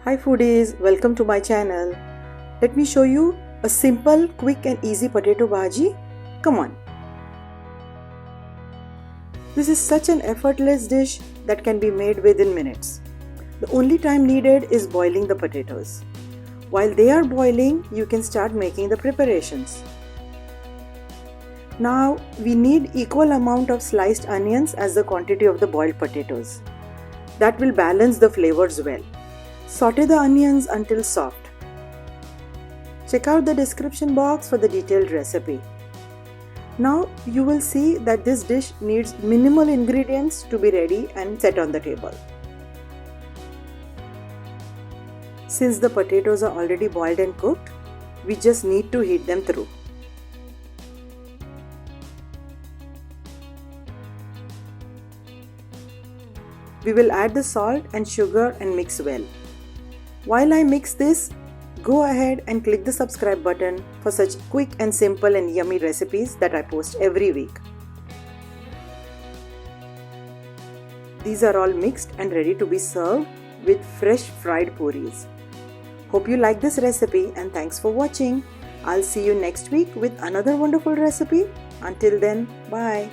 Hi foodies, welcome to my channel. Let me show you a simple, quick and easy potato bhaji. Come on. This is such an effortless dish that can be made within minutes. The only time needed is boiling the potatoes. While they are boiling, you can start making the preparations. Now we need equal amount of sliced onions as the quantity of the boiled potatoes. That will balance the flavors well. Saute the onions until soft. Check out the description box for the detailed recipe. Now you will see that this dish needs minimal ingredients to be ready and set on the table. Since the potatoes are already boiled and cooked, we just need to heat them through. We will add the salt and sugar and mix well. While I mix this, go ahead and click the subscribe button for such quick and simple and yummy recipes that I post every week. These are all mixed and ready to be served with fresh fried puris. Hope you like this recipe and thanks for watching. I'll see you next week with another wonderful recipe. Until then, bye.